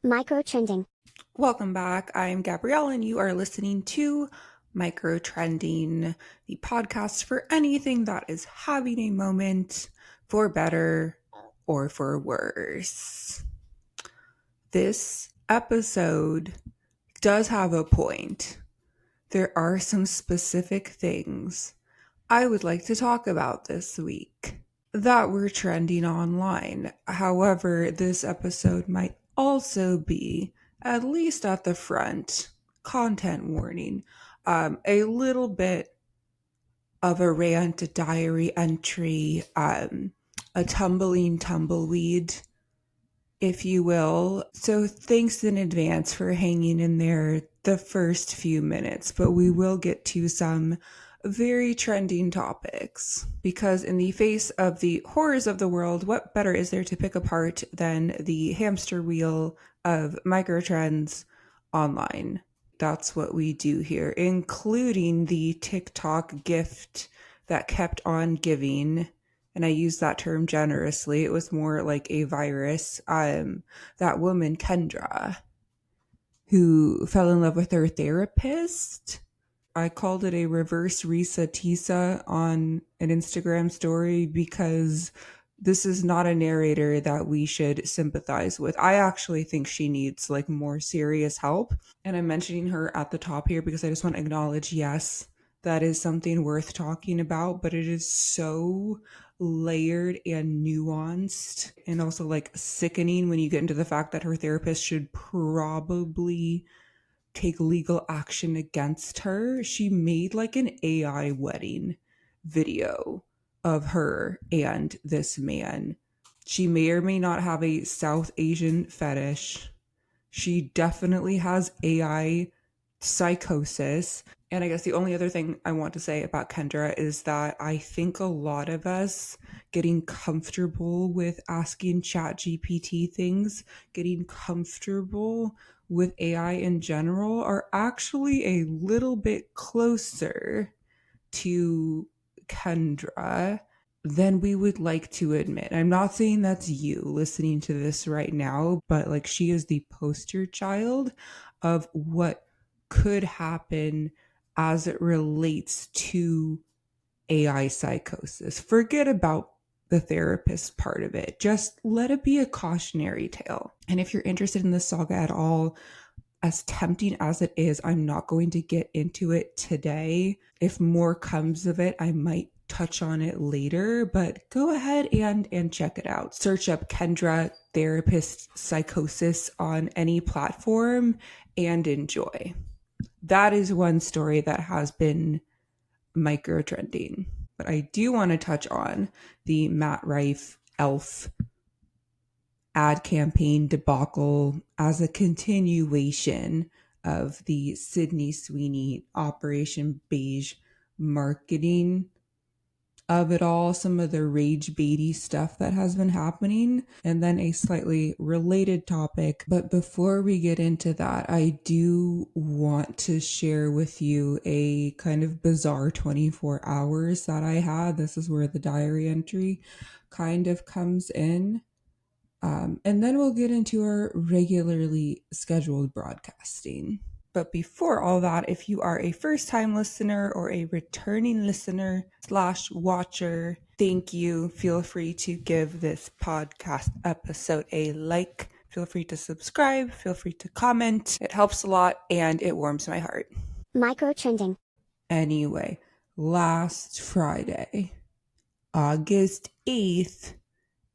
Microtrending. Welcome back. I'm Gabrielle, and you are listening to Microtrending, the podcast for anything that is having a moment for better or for worse. This episode does have a point. There are some specific things I would like to talk about this week that were trending online. However, this episode might also be, at least at the front, content warning, a little bit of a rant, a diary entry, a tumbling tumbleweed, if you will. So thanks in advance for hanging in there the first few minutes, but we will get to some very trending topics, because in the face of the horrors of the world, what better is there to pick apart than the hamster wheel of microtrends online? That's what we do here, including the TikTok gift that kept on giving. And I use that term generously. It was more like a virus. That woman, Kendra, who fell in love with her therapist. I called it a reverse Risa Tisa on an Instagram story because this is not a narrator that we should sympathize with. I actually think she needs like more serious help. And I'm mentioning her at the top here because I just want to acknowledge, yes, that is something worth talking about, but it is so layered and nuanced and also like sickening when you get into the fact that her therapist should probably take legal action against her. She made like an AI wedding video of her and this man. She may or may not have a South Asian fetish. She definitely has AI psychosis. And I guess the only other thing I want to say about Kendra is that I think a lot of us getting comfortable with asking ChatGPT things, getting comfortable with AI in general, are actually a little bit closer to Kendra than we would like to admit. I'm not saying that's you listening to this right now, but like she is the poster child of what could happen as it relates to AI psychosis. Forget about the therapist part of it. Just let it be a cautionary tale. And if you're interested in this saga at all, as tempting as it is, I'm not going to get into it today. If more comes of it, I might touch on it later, but go ahead and check it out. Search up Kendra therapist psychosis on any platform and enjoy. That is one story that has been microtrending. But I do want to touch on the Matt Rife E.L.F. ad campaign debacle as a continuation of the Sydney Sweeney Operation Beige marketing of it all, some of the rage baity stuff that has been happening, and then a slightly related topic. But before we get into that, I do want to share with you a kind of bizarre 24 hours that I had. This is where the diary entry kind of comes in. And then we'll get into our regularly scheduled broadcasting. But before all that, if you are a first-time listener or a returning listener / watcher, thank you. Feel free to give this podcast episode a like. Feel free to subscribe. Feel free to comment. It helps a lot and it warms my heart. Microtrending. Anyway, last Friday, August 8th,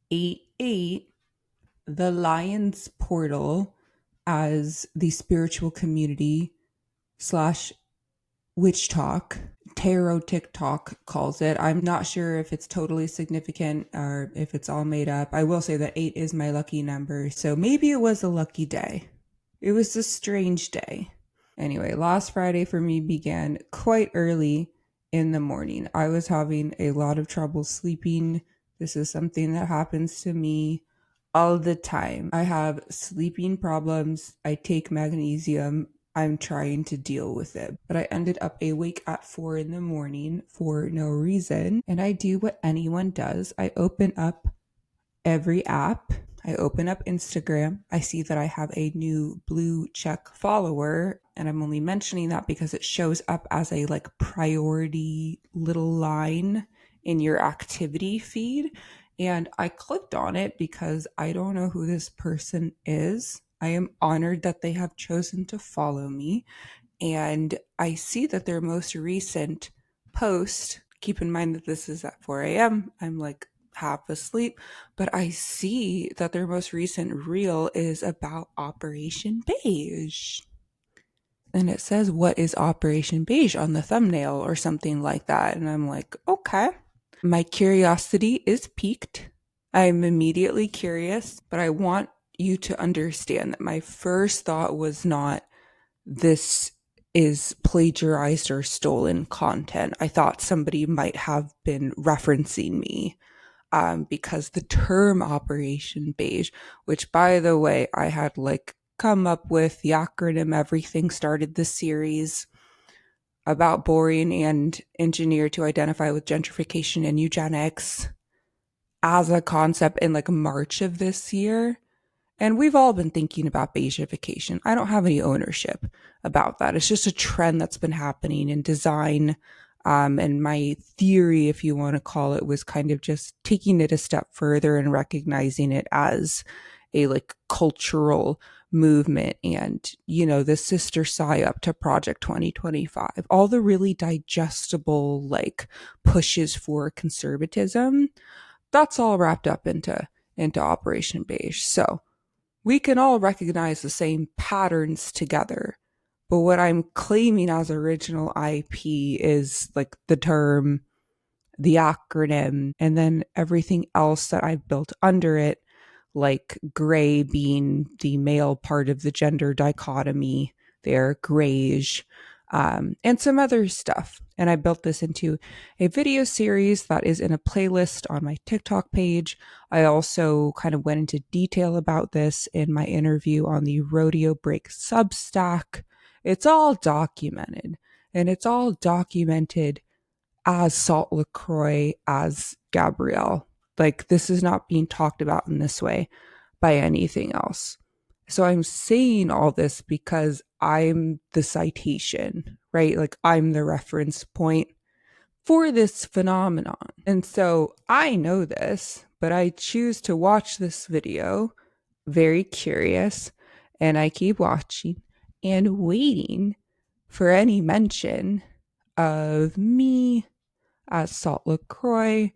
8/8, the Lions Portal, as the spiritual community / witch talk, tarot TikTok calls it. I'm not sure if it's totally significant or if it's all made up. I will say that 8 is my lucky number, so maybe it was a lucky day. It was a strange day. Anyway, last Friday for me began quite early in the morning. I was having a lot of trouble sleeping. This is something that happens to me all the time. I have sleeping problems. I take magnesium. I'm trying to deal with it. But I ended up awake at 4 in the morning for no reason. And I do what anyone does. I open up every app I open up Instagram. I see that I have a new blue check follower, and I'm only mentioning that because it shows up as a like priority little line in your activity feed. And I clicked on it because I don't know who this person is. I am honored that they have chosen to follow me. And I see that their most recent post, keep in mind that this is at 4 a.m., I'm like half asleep, but I see that their most recent reel is about Operation Beige. And it says, "What is Operation Beige?" on the thumbnail or something like that. And I'm like, okay. My curiosity is piqued. I'm immediately curious, but I want you to understand that my first thought was not, this is plagiarized or stolen content. I thought somebody might have been referencing me because the term Operation Beige, which by the way, I had like come up with the acronym, everything started this series about boring and engineered to identify with gentrification and eugenics as a concept in like March of this year. And we've all been thinking about beigification. I don't have any ownership about that. It's just a trend that's been happening in design. And my theory, if you want to call it, was kind of just taking it a step further and recognizing it as a like cultural movement and, you know, the sister psyop to Project 2025, all the really digestible like pushes for conservatism, that's all wrapped up into Operation Beige. So we can all recognize the same patterns together. But what I'm claiming as original IP is like the term, the acronym, and then everything else that I've built under it, like gray being the male part of the gender dichotomy there, grayish, and some other stuff. And I built this into a video series that is in a playlist on my TikTok page. I also kind of went into detail about this in my interview on the Rodeo Break Substack. It's all documented, and it's all documented as saltlacroix, as Gabrielle. Like, this is not being talked about in this way by anything else. So I'm saying all this because I'm the citation, right? Like, I'm the reference point for this phenomenon. And so I know this, but I choose to watch this video very curious, and I keep watching and waiting for any mention of me as saltlacroix,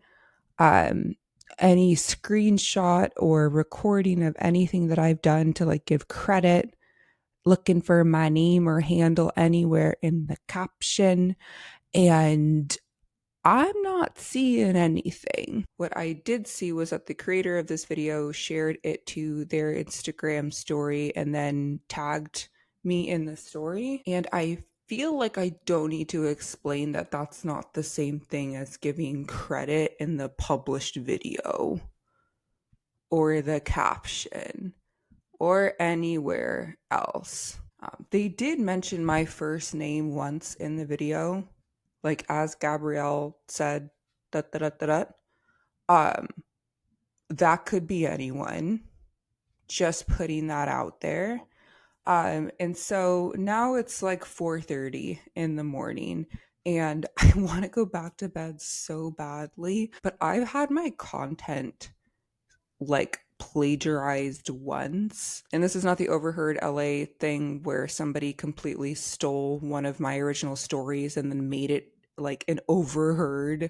any screenshot or recording of anything that I've done to like give credit, looking for my name or handle anywhere in the caption. And I'm not seeing anything. What I did see was that the creator of this video shared it to their Instagram story and then tagged me in the story. And I feel like I don't need to explain that that's not the same thing as giving credit in the published video or the caption or anywhere else. They did mention my first name once in the video, like as Gabrielle said, da, da, da, da, da. That could be anyone, just putting that out there. And so now it's like 4:30 in the morning and I want to go back to bed so badly, but I've had my content like plagiarized once. And this is not the overheard LA thing where somebody completely stole one of my original stories and then made it like an overheard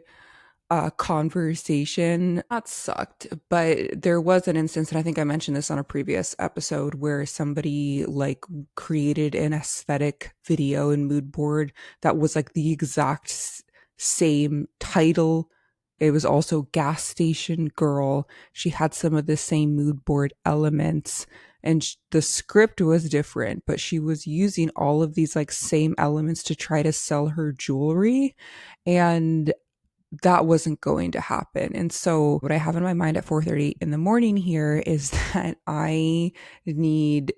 conversation. That sucked. But there was an instance, and I think I mentioned this on a previous episode, where somebody like created an aesthetic video and mood board that was like the exact same title. It was also Gas Station Girl. She had some of the same mood board elements, and the script was different, but she was using all of these like same elements to try to sell her jewelry. And that wasn't going to happen. And so what I have in my mind at 4:30 in the morning here is that I need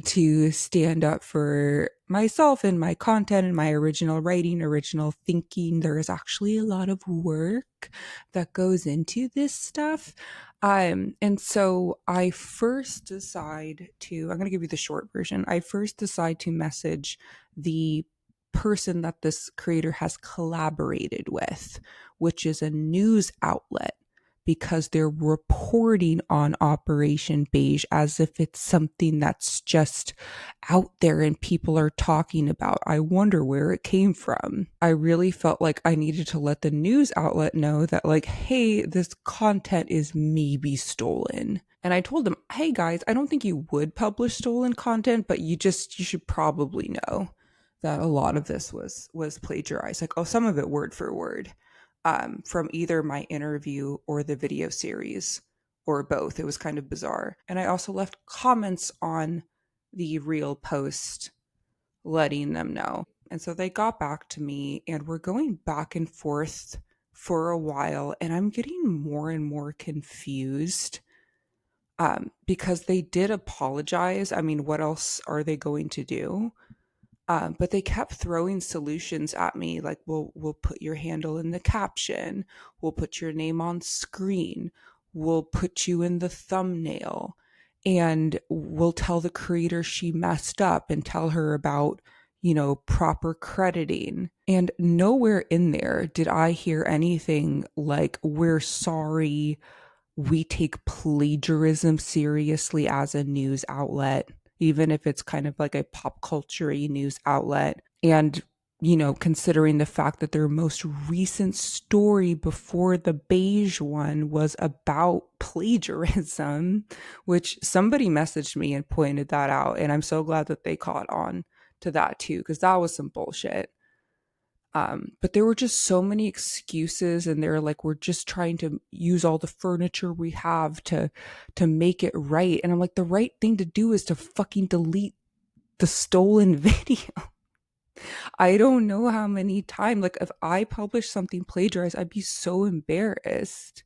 to stand up for myself and my content and my original writing, original thinking. There is actually a lot of work that goes into this stuff. And so I first decide to, I'm going to give you the short version. I first decide to message the person that this creator has collaborated with, which is a news outlet, because they're reporting on Operation Beige as if it's something that's just out there and people are talking about. I wonder where it came from. I really felt like I needed to let the news outlet know that, like, hey, this content is maybe stolen. And I told them, hey guys, I don't think you would publish stolen content, but you should probably know that a lot of this was plagiarized. Like, oh, some of it word for word. From either my interview or the video series, or both. It was kind of bizarre. And I also left comments on the real post letting them know. And so they got back to me and we're going back and forth for a while. And I'm getting more and more confused because they did apologize. I mean, what else are they going to do? But they kept throwing solutions at me, like, we'll put your handle in the caption, we'll put your name on screen, we'll put you in the thumbnail, and we'll tell the creator she messed up and tell her about, proper crediting. And nowhere in there did I hear anything like, we're sorry, we take plagiarism seriously as a news outlet, even if it's kind of like a pop culture-y news outlet. And, considering the fact that their most recent story before the beige one was about plagiarism, which somebody messaged me and pointed that out. And I'm so glad that they caught on to that too, because that was some bullshit. But there were just so many excuses, and they're like, we're just trying to use all the furniture we have to make it right. And I'm like, the right thing to do is to fucking delete the stolen video. I don't know how many times, like, if I published something plagiarized, I'd be so embarrassed.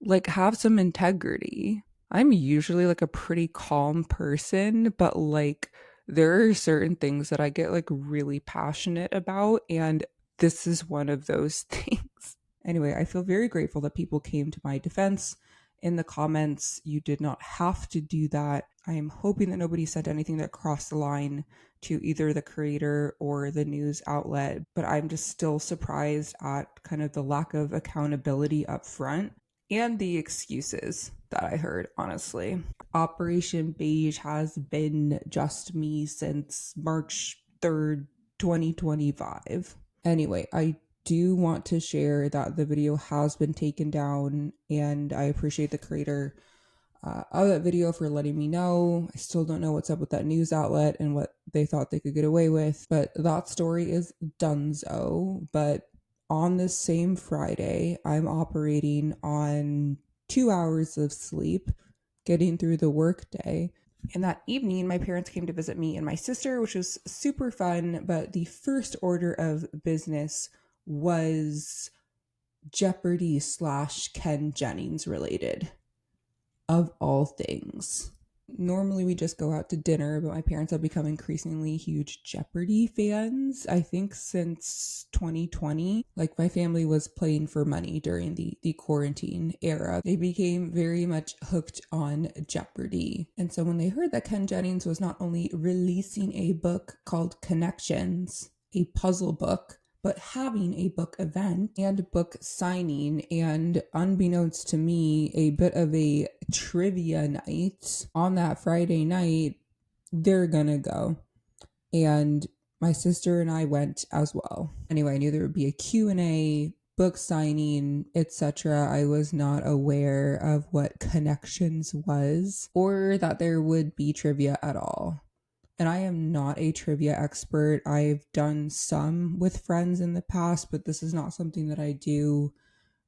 Like, have some integrity. I'm usually like a pretty calm person, but like, there are certain things that I get like really passionate about, and this is one of those things. Anyway, I feel very grateful that people came to my defense in the comments. You did not have to do that. I am hoping that nobody said anything that crossed the line to either the creator or the news outlet, but I'm just still surprised at kind of the lack of accountability up front and the excuses that I heard, honestly. Operation Beige has been just me since March 3rd, 2025. Anyway, I do want to share that the video has been taken down, and I appreciate the creator of that video for letting me know. I still don't know what's up with that news outlet and what they thought they could get away with, but that story is donezo. But on this same Friday, I'm operating on 2 hours of sleep, getting through the workday. And that evening, my parents came to visit me and my sister, which was super fun. But the first order of business was Jeopardy / Ken Jennings related, of all things. Normally we just go out to dinner, but my parents have become increasingly huge Jeopardy fans, I think since 2020. Like, my family was playing for money during the quarantine era. They became very much hooked on Jeopardy. And so when they heard that Ken Jennings was not only releasing a book called Connections, a puzzle book, but having a book event and book signing, and unbeknownst to me, a bit of a trivia night on that Friday night, they're gonna go. And my sister and I went as well. Anyway, I knew there would be a Q&A, book signing, etc. I was not aware of what Connections was, or that there would be trivia at all. And I am not a trivia expert. I've done some with friends in the past, but this is not something that I do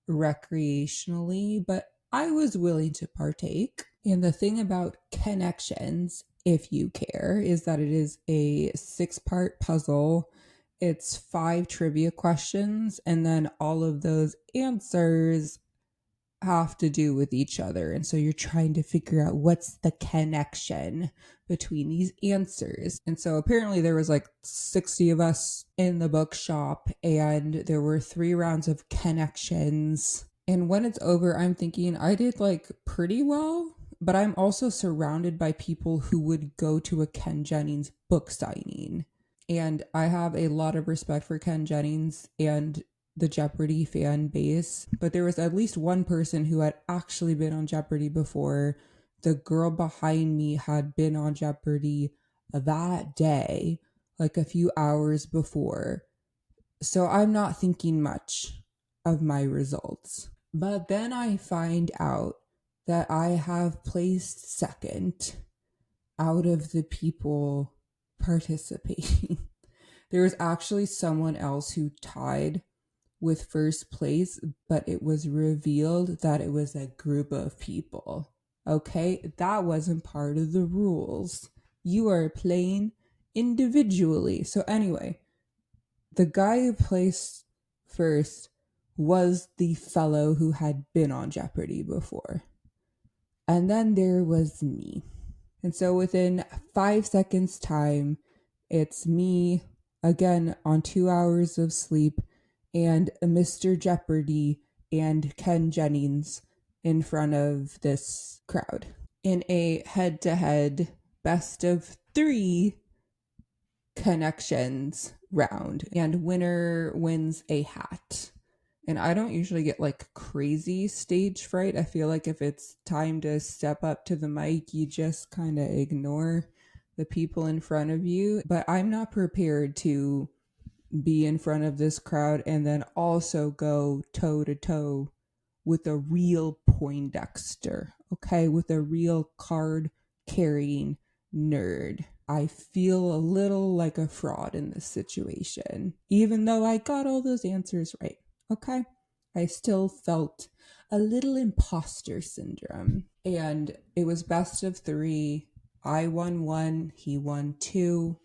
recreationally, but I was willing to partake. And the thing about Connections, if you care, is that it is a 6-part puzzle. It's 5 trivia questions, and then all of those answers have to do with each other. And so you're trying to figure out what's the connection between these answers. And so apparently there was like 60 of us in the bookshop, and there were 3 rounds of connections. And when it's over, I'm thinking I did like pretty well, but I'm also surrounded by people who would go to a Ken Jennings book signing. And I have a lot of respect for Ken Jennings and the Jeopardy fan base, but there was at least one person who had actually been on Jeopardy before. The girl behind me had been on Jeopardy that day, like a few hours before. So I'm not thinking much of my results. But then I find out that I have placed second out of the people participating. There was actually someone else who tied with first place, but it was revealed that it was a group of people. Okay, that wasn't part of the rules. You are playing individually. So anyway, the guy who placed first was the fellow who had been on Jeopardy before. And then there was me. And so within 5 seconds time, it's me again on 2 hours of sleep and Mr. Jeopardy and Ken Jennings in front of this crowd in a head-to-head best of 3 connections round, and winner wins a hat. And I don't usually get like crazy stage fright. I feel like if it's time to step up to the mic, you just kind of ignore the people in front of you. But I'm not prepared to be in front of this crowd and then also go toe to toe with a real Poindexter, okay? With a real card carrying nerd. I feel a little like a fraud in this situation, even though I got all those answers right. Okay, I still felt a little imposter syndrome. And it was best of 3. I won 1, he won 2.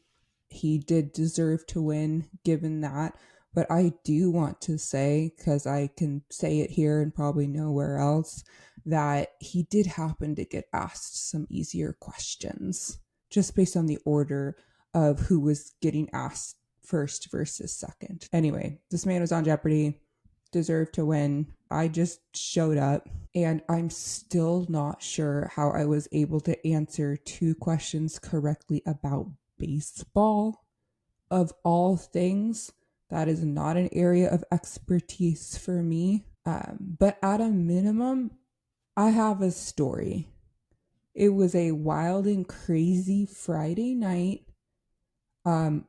He did deserve to win given that. But I do want to say, because I can say it here and probably nowhere else, that he did happen to get asked some easier questions just based on the order of who was getting asked first versus second. Anyway, this man was on Jeopardy, deserved to win. I just showed up, and I'm still not sure how I was able to answer 2 questions correctly about baseball. Of all things, that is not an area of expertise for me. But at a minimum, I have a story. It was a wild and crazy Friday night.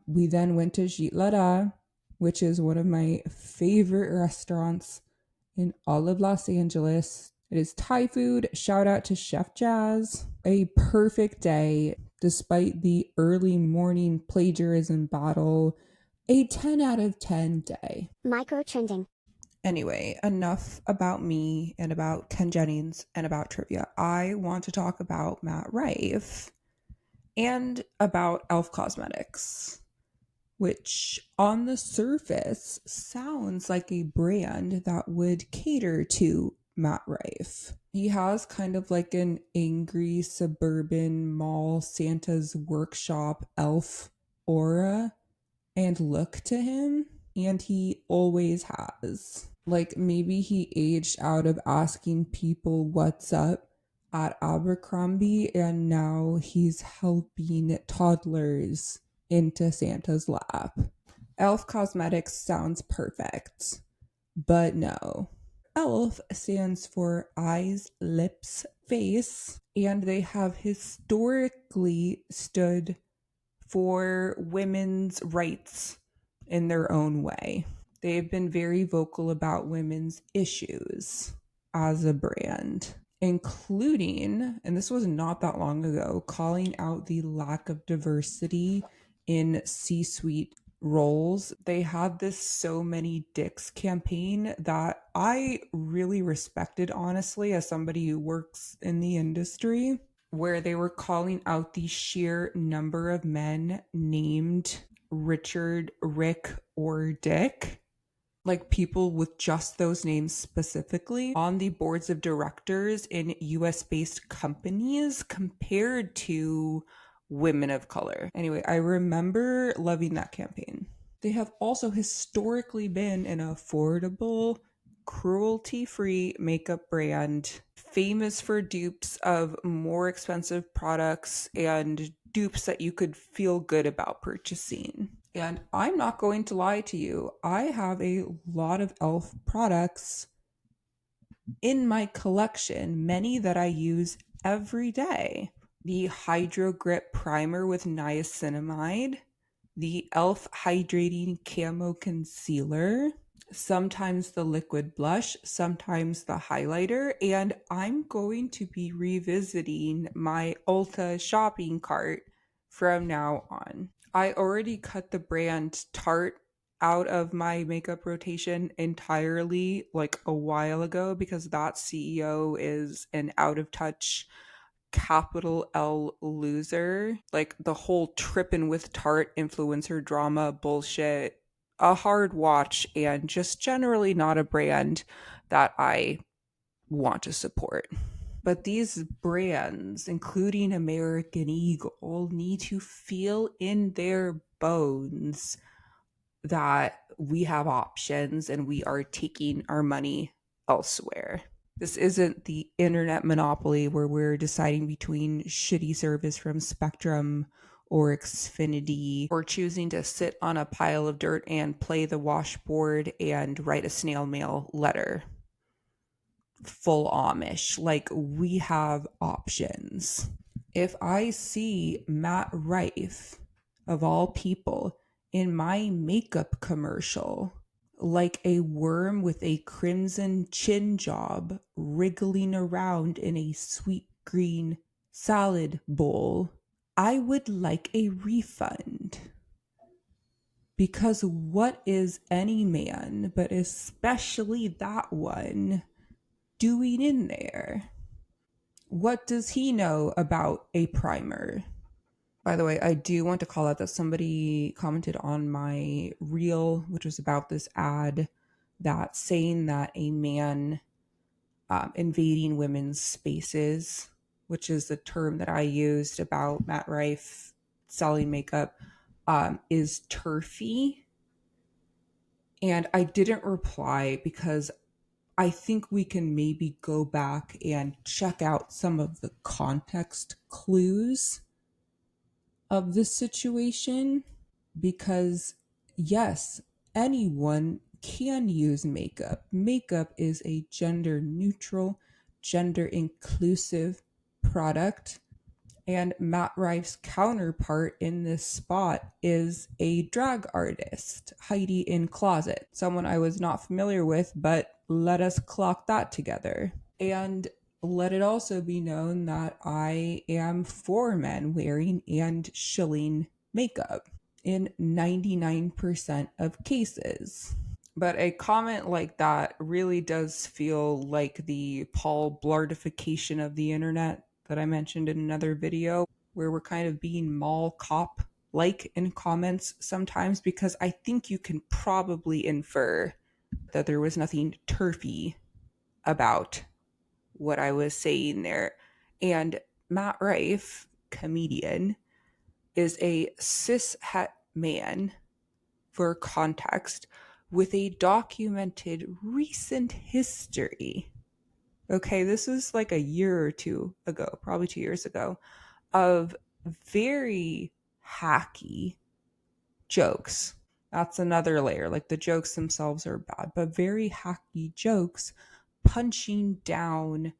We then went to Gitlara, which is one of my favorite restaurants in all of Los Angeles. It is Thai food. Shout out to Chef Jazz. A perfect day, despite the early morning plagiarism battle. A 10 out of 10 day. Microtrending. Anyway, enough about me and about Ken Jennings and about trivia. I want to talk about Matt Rife and about E.L.F. Cosmetics, which on the surface sounds like a brand that would cater to Matt Rife. He has kind of like an angry suburban mall Santa's workshop elf aura and look to him, and he always has. Like maybe he aged out of asking people what's up at Abercrombie, and now he's helping toddlers into Santa's lap. E.L.F. Cosmetics sounds perfect, but no. E.L.F. stands for eyes, lips, face, and they have historically stood for women's rights in their own way. They've been very vocal about women's issues as a brand, including, and this was not that long ago, calling out the lack of diversity in C-suite roles. They had this So Many Dicks campaign that I really respected, honestly, as somebody who works in the industry, where they were calling out the sheer number of men named Richard, Rick, or Dick. like people with just those names specifically on the boards of directors in US based companies compared to women of color. Anyway, I remember loving that campaign. They have also historically been an affordable, cruelty free makeup brand, famous for dupes of more expensive products and dupes that you could feel good about purchasing. And I'm not going to lie to you, I have a lot of e.l.f. products in my collection, many that I use every day. The Hydro Grip Primer with niacinamide, the e.l.f. Hydrating Camo Concealer, sometimes the liquid blush, sometimes the highlighter, and I'm going to be revisiting my Ulta shopping cart from now on. I already cut the brand Tarte out of my makeup rotation entirely like a while ago because that CEO is an out of touch capital L loser. Like the whole trippin' with Tarte influencer drama bullshit, a hard watch, and just generally not a brand that I want to support. But these brands, including American Eagle, need to feel in their bones that we have options and we are taking our money elsewhere. This isn't the internet monopoly where we're deciding between shitty service from Spectrum or Xfinity or choosing to sit on a pile of dirt and play the washboard and write a snail mail letter. Full Amish. Like, we have options. If I see Matt Rife, of all people, in my makeup commercial, like a worm with a crimson chin job wriggling around in a sweet green salad bowl, I would like a refund. Because what is any man, but especially that one, doing in there? What does he know about a primer? By the way, I do want to call out that somebody commented on my reel, which was about this ad, that saying that a man invading women's spaces, which is the term that I used about Matt Rife selling makeup, is turfy. And I didn't reply because I think we can maybe go back and check out some of the context clues of this situation because, yes, anyone can use makeup. Makeup is a gender neutral, gender inclusive product. And Matt Rife's counterpart in this spot is a drag artist, Heidi in Closet, someone I was not familiar with, but let us clock that together. And let it also be known that I am for men wearing and shilling makeup in 99% of cases. But a comment like that really does feel like the Paul Blartification of the internet that I mentioned in another video, where we're kind of being mall cop like in comments sometimes, because I think you can probably infer that there was nothing turfy about what I was saying there. And Matt Rife, comedian, is a cis het man, for context, with a documented recent history. Okay, this was like a year or two ago, probably 2 years ago, of very hacky jokes. That's another layer. Like the jokes themselves are bad, but very hacky jokes punching down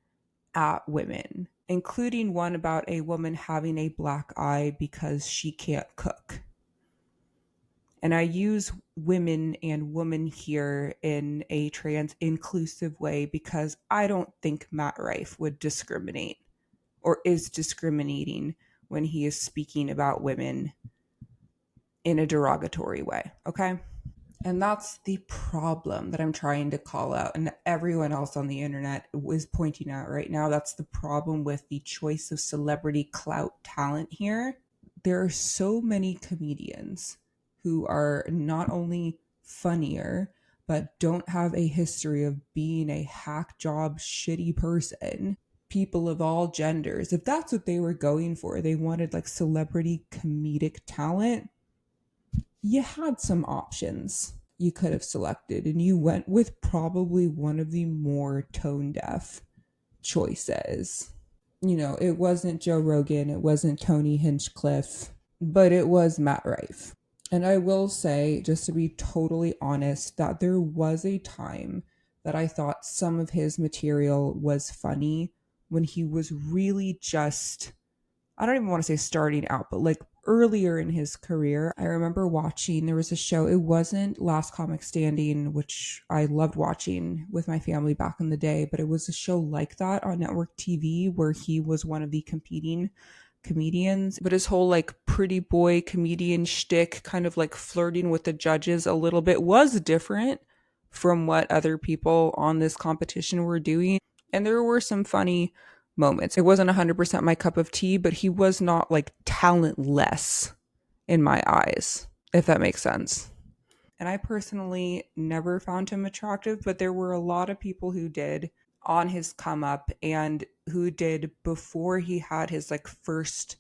at women, including one about a woman having a black eye because she can't cook. And I use women and woman here in a trans inclusive way because I don't think Matt Rife would discriminate or is discriminating when he is speaking about women in a derogatory way. Okay. And that's the problem that I'm trying to call out, and everyone else on the internet is pointing out right now. That's the problem with the choice of celebrity clout talent here. There are so many comedians who are not only funnier, but don't have a history of being a hack job, shitty person. People of all genders, if that's what they were going for, they wanted like celebrity comedic talent, you had some options you could have selected, and you went with probably one of the more tone deaf choices. You know, it wasn't Joe Rogan, it wasn't Tony Hinchcliffe, but it was Matt Rife. And I will say, just to be totally honest, that there was a time that I thought some of his material was funny when he was really just, I don't even want to say starting out, but like earlier in his career. I remember watching, there was a show, it wasn't Last Comic Standing, which I loved watching with my family back in the day, but it was a show like that on network TV where he was one of the competing comedians. But his whole like pretty boy comedian shtick, kind of like flirting with the judges a little bit, was different from what other people on this competition were doing. And there were some funny moments. It wasn't 100% my cup of tea, but he was not like talentless in my eyes, if that makes sense. And I personally never found him attractive, but there were a lot of people who did on his come up and who did before he had his like first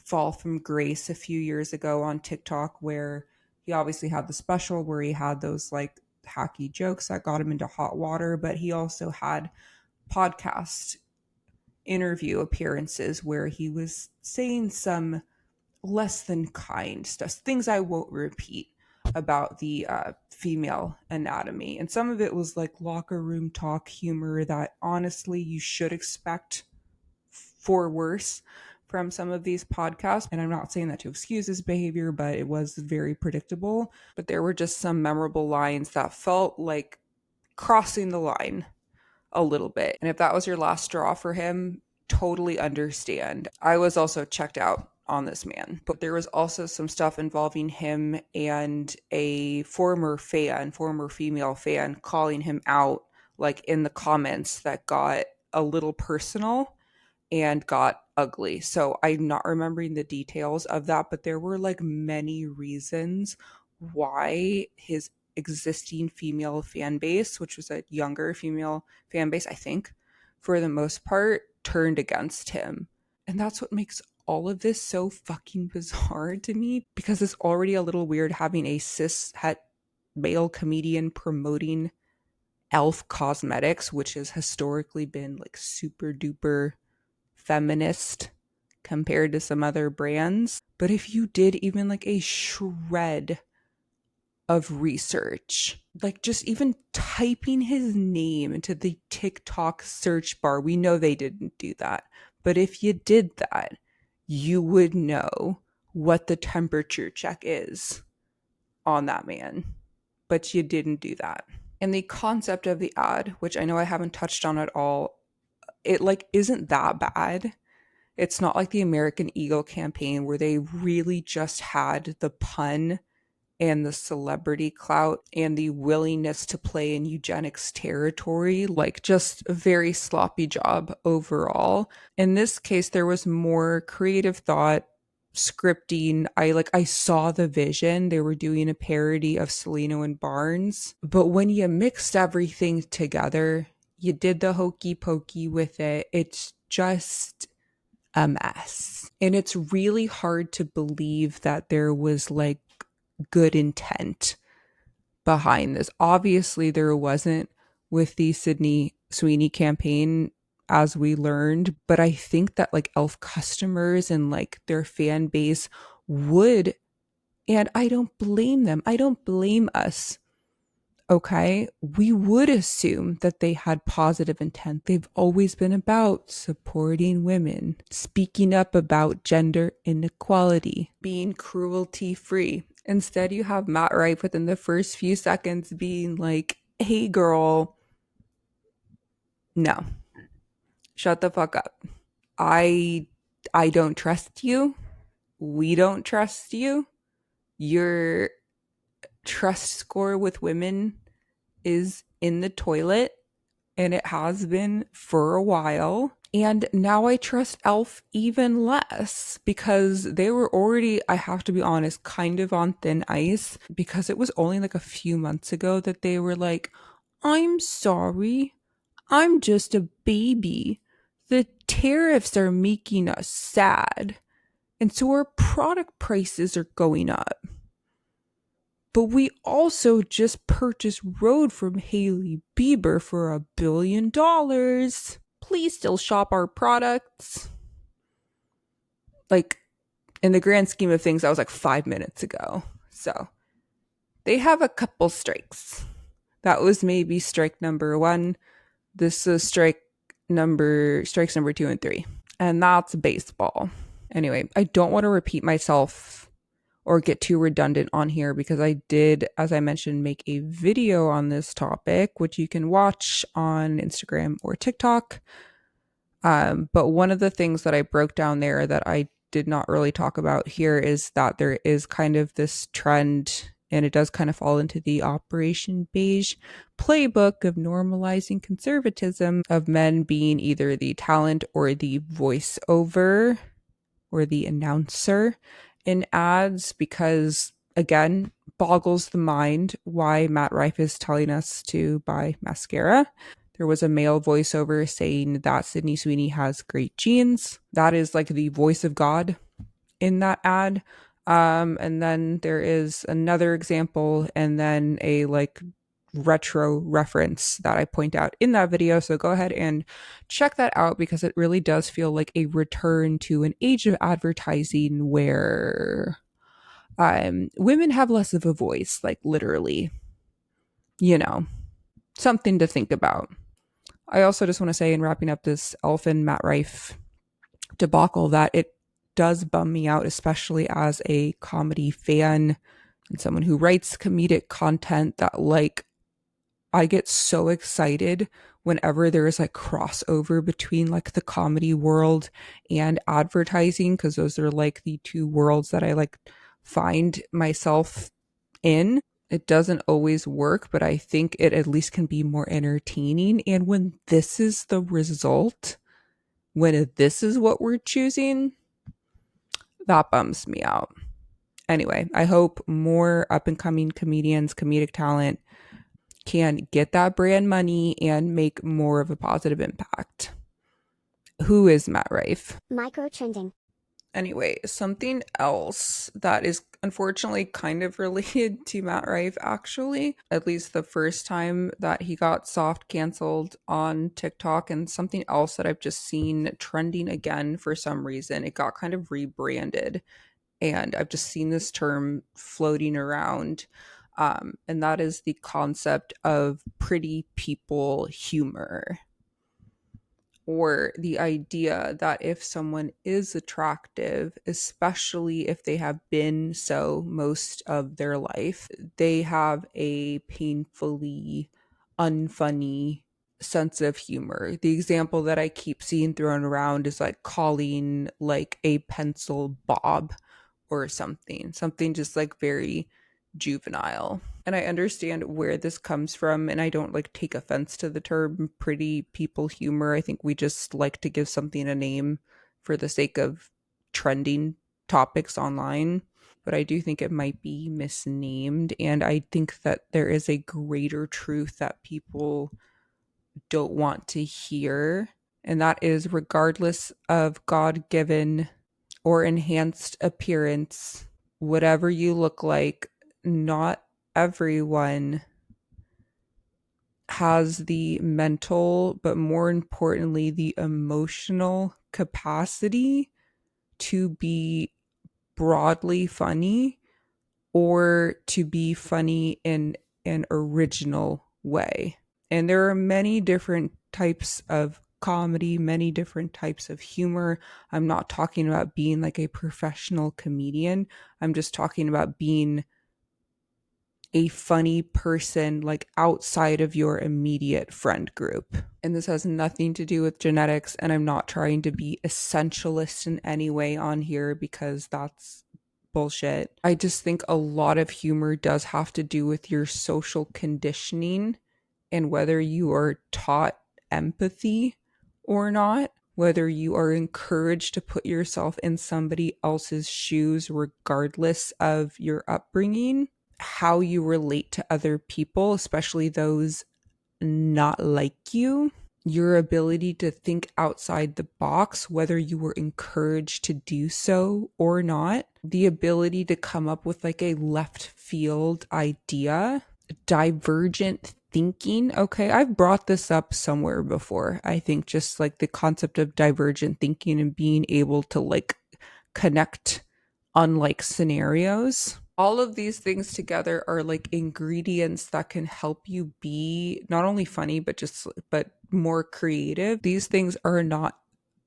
fall from grace a few years ago on TikTok, where he obviously had the special where he had those like hacky jokes that got him into hot water, but he also had podcast interview appearances where he was saying some less than kind stuff, things I won't repeat about the female anatomy. And some of it was like locker room talk humor that honestly you should expect for worse from some of these podcasts. And I'm not saying that to excuse his behavior, but it was very predictable. But there were just some memorable lines that felt like crossing the line a little bit. And if that was your last straw for him, totally understand. I was also checked out on this man, but there was also some stuff involving him and a former female fan, calling him out like in the comments that got a little personal and got ugly. So I'm not remembering the details of that, but there were like many reasons why his existing female fan base, which was a younger female fan base, I think, for the most part, turned against him. And that's what makes all of this so fucking bizarre to me, because it's already a little weird having a cis-het male comedian promoting e.l.f. cosmetics, which has historically been like super duper feminist compared to some other brands. But if you did even like a shred of research, like just even typing his name into the TikTok search bar, we know they didn't do that. But if you did that, you would know what the temperature check is on that man. But you didn't do that. And the concept of the ad, which I know I haven't touched on at all, it like isn't that bad. It's not like the American Eagle campaign where they really just had the pun and the celebrity clout and the willingness to play in eugenics territory, like just a very sloppy job overall. In this case, there was more creative thought, scripting. I saw the vision. They were doing a parody of Celino and Barnes, but when you mixed everything together, you did the hokey pokey with it. It's just a mess. And it's really hard to believe that there was like good intent behind this. Obviously, there wasn't with the Sydney Sweeney campaign, as we learned, but I think that like e.l.f. customers and like their fan base would, and I don't blame them. I don't blame us. Okay, we would assume that they had positive intent. They've always been about supporting women, speaking up about gender inequality, being cruelty free. Instead, you have Matt Rife within the first few seconds being like, hey girl, no, shut the fuck up. I don't trust you. We don't trust you. Your trust score with women is in the toilet, and it has been for a while. And now I trust e.l.f. even less because they were already, I have to be honest, kind of on thin ice because it was only like a few months ago that they were like, I'm sorry, I'm just a baby. The tariffs are making us sad. And so our product prices are going up. But we also just purchased Road from Hailey Bieber for $1 billion. Please still shop our products. Like, in the grand scheme of things, that was like 5 minutes ago. So they have a couple strikes. That was maybe strike number 1. This is strikes number 2 and 3. And that's baseball. Anyway, I don't want to repeat myself or get too redundant on here because I did, as I mentioned, make a video on this topic, which you can watch on Instagram or TikTok. But one of the things that I broke down there that I did not really talk about here is that there is kind of this trend, and it does kind of fall into the Operation Beige playbook of normalizing conservatism, of men being either the talent or the voiceover or the announcer in ads, because again, boggles the mind why Matt Rife is telling us to buy mascara. There was a male voiceover saying that Sydney Sweeney has great genes. That is like the voice of God in that ad. And then there is another example, and then a like retro reference that I point out in that video. So go ahead and check that out because it really does feel like a return to an age of advertising where women have less of a voice, like literally, something to think about. I also just want to say, in wrapping up this e.l.f. and Matt Rife debacle, that it does bum me out, especially as a comedy fan and someone who writes comedic content, that like I get so excited whenever there is like crossover between like the comedy world and advertising, because those are like the two worlds that I like find myself in. It doesn't always work, but I think it at least can be more entertaining. And when this is the result, when this is what we're choosing, that bums me out. Anyway, I hope more up and coming comedians, comedic talent can get that brand money and make more of a positive impact. Who is Matt Rife? Microtrending. Anyway, something else that is unfortunately kind of related to Matt Rife, actually, at least the first time that he got soft canceled on TikTok, and something else that I've just seen trending again for some reason. It got kind of rebranded, and I've just seen this term floating around, and that is the concept of pretty people humor. Or the idea that if someone is attractive, especially if they have been so most of their life, they have a painfully unfunny sense of humor. The example that I keep seeing thrown around is like calling like a pencil Bob or something just like very juvenile. And I understand where this comes from, and I don't like take offense to the term pretty people humor. I think we just like to give something a name for the sake of trending topics online. But I do think it might be misnamed, and I think that there is a greater truth that people don't want to hear, and that is, regardless of God-given or enhanced appearance, whatever you look like, not everyone has the mental, but more importantly, the emotional capacity to be broadly funny or to be funny in an original way. And there are many different types of comedy, many different types of humor. I'm not talking about being like a professional comedian. I'm just talking about being a funny person like outside of your immediate friend group. And this has nothing to do with genetics, and I'm not trying to be essentialist in any way on here because that's bullshit. I just think a lot of humor does have to do with your social conditioning and whether you are taught empathy or not. whether you are encouraged to put yourself in somebody else's shoes, regardless of your upbringing, how you relate to other people, especially those not like you, your ability to think outside the box, whether you were encouraged to do so or not, the ability to come up with like a left field idea, divergent thinking. Okay, I've brought this up somewhere before. I think just like the concept of divergent thinking and being able to like connect unlike scenarios. All of these things together are like ingredients that can help you be not only funny but more creative. These things are not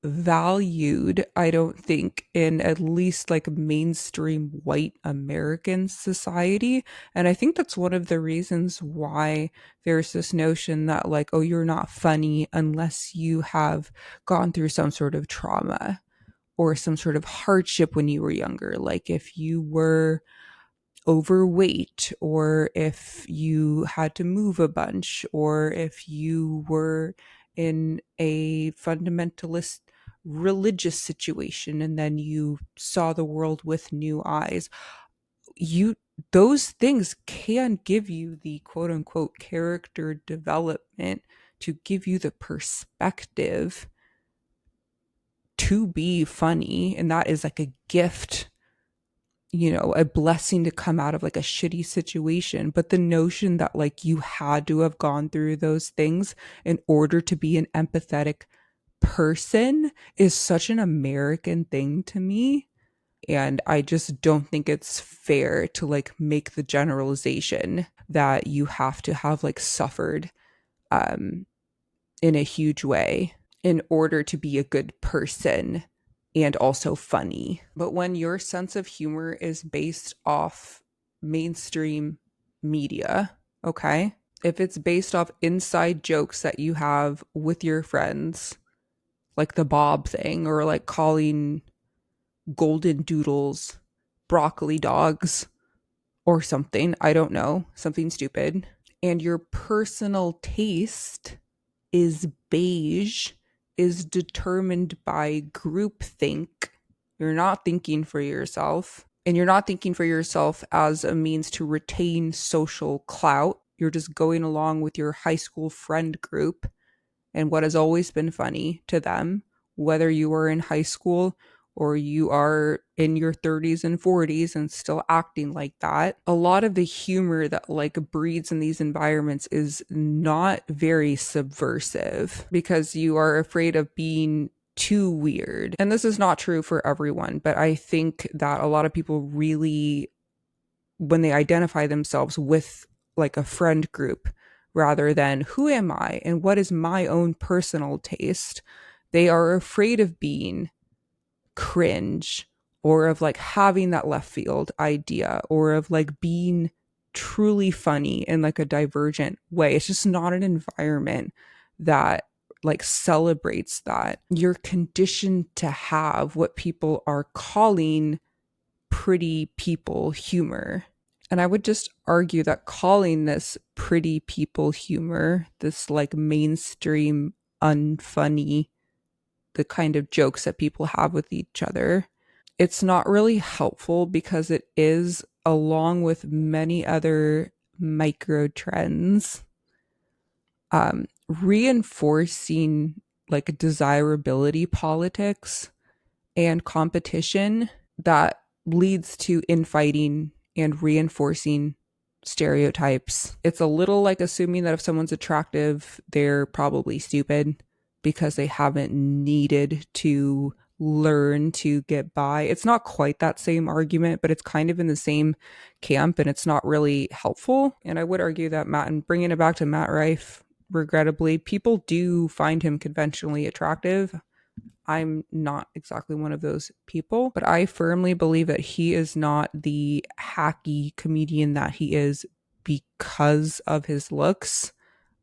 valued, I don't think, in at least like mainstream white American society. And I think that's one of the reasons why there's this notion that like, oh, you're not funny unless you have gone through some sort of trauma or some sort of hardship when you were younger. Like if you were overweight, or if you had to move a bunch, or if you were in a fundamentalist religious situation and then you saw the world with new eyes. Those things can give you the quote unquote character development to give you the perspective to be funny, and that is like a gift, a blessing to come out of like a shitty situation. But the notion that like you had to have gone through those things in order to be an empathetic person is such an American thing to me. And I just don't think it's fair to like make the generalization that you have to have like suffered in a huge way in order to be a good person and also funny. But when your sense of humor is based off mainstream media, okay? If it's based off inside jokes that you have with your friends, like the Bob thing, or like calling golden doodles broccoli dogs or something, I don't know, something stupid, and your personal taste is beige, is determined by groupthink. You're not thinking for yourself. And you're not thinking for yourself as a means to retain social clout. You're just going along with your high school friend group and what has always been funny to them, whether you are in high school or you are in your 30s and 40s and still acting like that. A lot of the humor that like breeds in these environments is not very subversive because you are afraid of being too weird. And this is not true for everyone, but I think that a lot of people really, when they identify themselves with like a friend group rather than who am I and what is my own personal taste, they are afraid of being cringe or of like having that left field idea or of like being truly funny in like a divergent way. It's just not an environment that like celebrates that. You're conditioned to have what people are calling pretty people humor. And I would just argue that calling this pretty people humor, this like mainstream unfunny, the kind of jokes that people have with each other, it's not really helpful because it is, along with many other micro trends, reinforcing like desirability politics and competition that leads to infighting and reinforcing stereotypes. It's a little like assuming that if someone's attractive, they're probably stupid because they haven't needed to learn to get by. It's not quite that same argument, but it's kind of in the same camp, and it's not really helpful. And I would argue that and bringing it back to Matt Rife, regrettably, people do find him conventionally attractive. I'm not exactly one of those people, but I firmly believe that he is not the hacky comedian that he is because of his looks.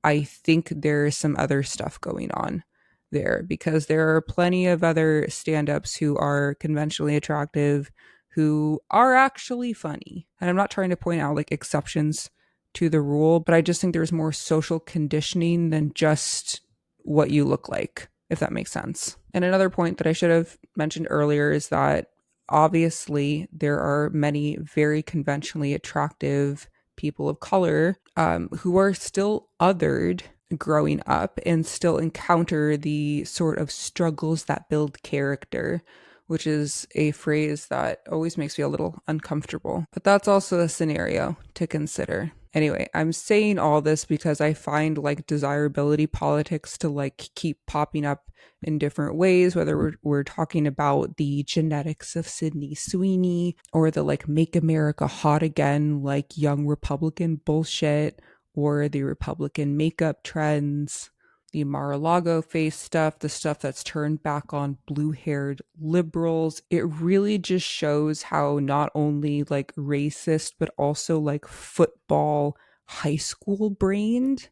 I think there is some other stuff going on there because there are plenty of other stand-ups who are conventionally attractive who are actually funny. And I'm not trying to point out like exceptions to the rule, but I just think there's more social conditioning than just what you look like, if that makes sense. And another point that I should have mentioned earlier is that obviously there are many very conventionally attractive people of color who are still othered growing up and still encounter the sort of struggles that build character, which is a phrase that always makes me a little uncomfortable. But that's also a scenario to consider. Anyway, I'm saying all this because I find like desirability politics to like keep popping up in different ways, whether we're talking about the genetics of Sydney Sweeney or the like make America hot again, like young Republican bullshit, or the Republican makeup trends, the Mar-a-Lago face stuff, the stuff that's turned back on blue-haired liberals. It really just shows how not only like racist, but also like football high school brained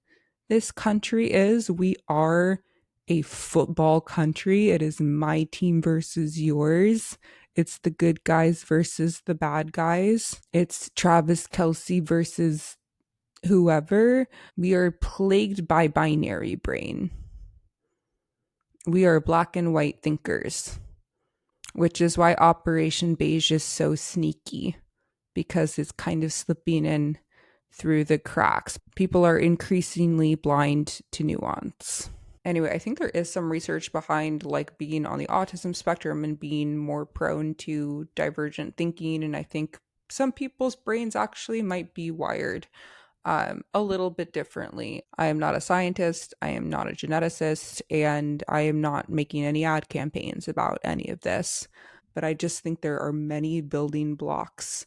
this country is. We are a football country. It is my team versus yours. It's the good guys versus the bad guys. It's Travis Kelce versus whoever. We are plagued by binary brain. We are black and white thinkers, which is why Operation Beige is so sneaky, because it's kind of slipping in through the cracks. People are increasingly blind to nuance. Anyway, I think there is some research behind like being on the autism spectrum and being more prone to divergent thinking. And I think some people's brains actually might be wired a little bit differently. I am not a scientist, I am not a geneticist, and I am not making any ad campaigns about any of this. But I just think there are many building blocks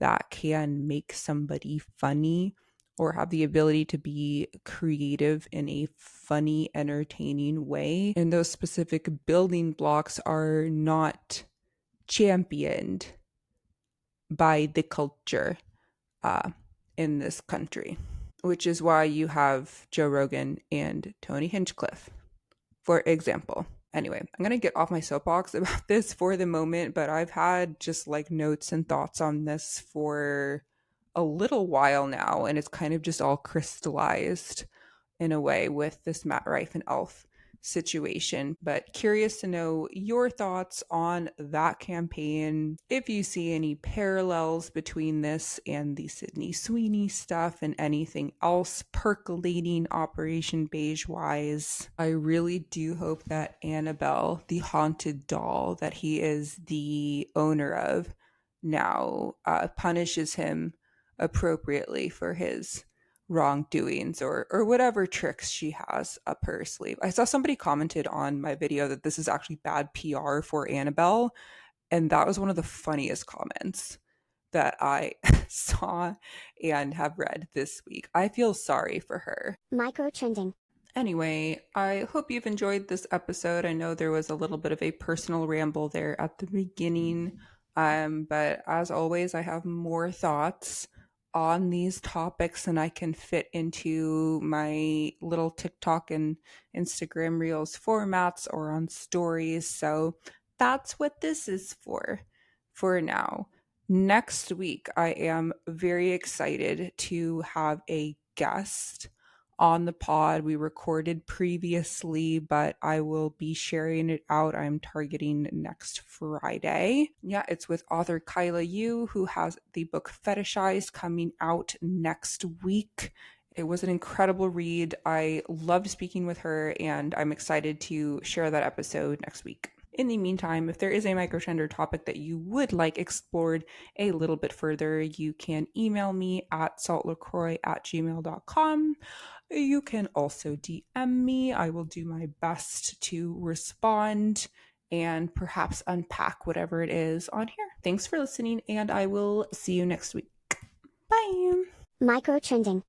that can make somebody funny or have the ability to be creative in a funny, entertaining way. And those specific building blocks are not championed by the culture in this country, which is why you have Joe Rogan and Tony Hinchcliffe, for example. Anyway, I'm going to get off my soapbox about this for the moment, but I've had just like notes and thoughts on this for a little while now, and it's kind of just all crystallized in a way with this Matt Rife and E.L.F. situation. But curious to know your thoughts on that campaign, if you see any parallels between this and the Sydney Sweeney stuff and anything else percolating Operation Beige wise. I really do hope that Annabelle, the haunted doll that he is the owner of now, punishes him appropriately for his wrongdoings or whatever tricks she has up her sleeve. I saw somebody commented on my video that this is actually bad PR for Annabelle, and that was one of the funniest comments that I saw and have read this week. I feel sorry for her. Microtrending. Anyway, I hope you've enjoyed this episode. I know there was a little bit of a personal ramble there at the beginning, but as always, I have more thoughts on these topics than I can fit into my little TikTok and Instagram Reels formats or on stories. So that's what this is for now. Next week, I am very excited to have a guest on the pod. We recorded previously, but I will be sharing it out. I'm targeting next Friday. Yeah, it's with author Kyla Yu, who has the book Fetishized coming out next week. It was an incredible read. I loved speaking with her, and I'm excited to share that episode next week. In the meantime, if there is a microtrend topic that you would like explored a little bit further, you can email me at saltlacroix@gmail.com. You can also DM me. I will do my best to respond and perhaps unpack whatever it is on here. Thanks for listening, and I will see you next week. Bye. Microtrending.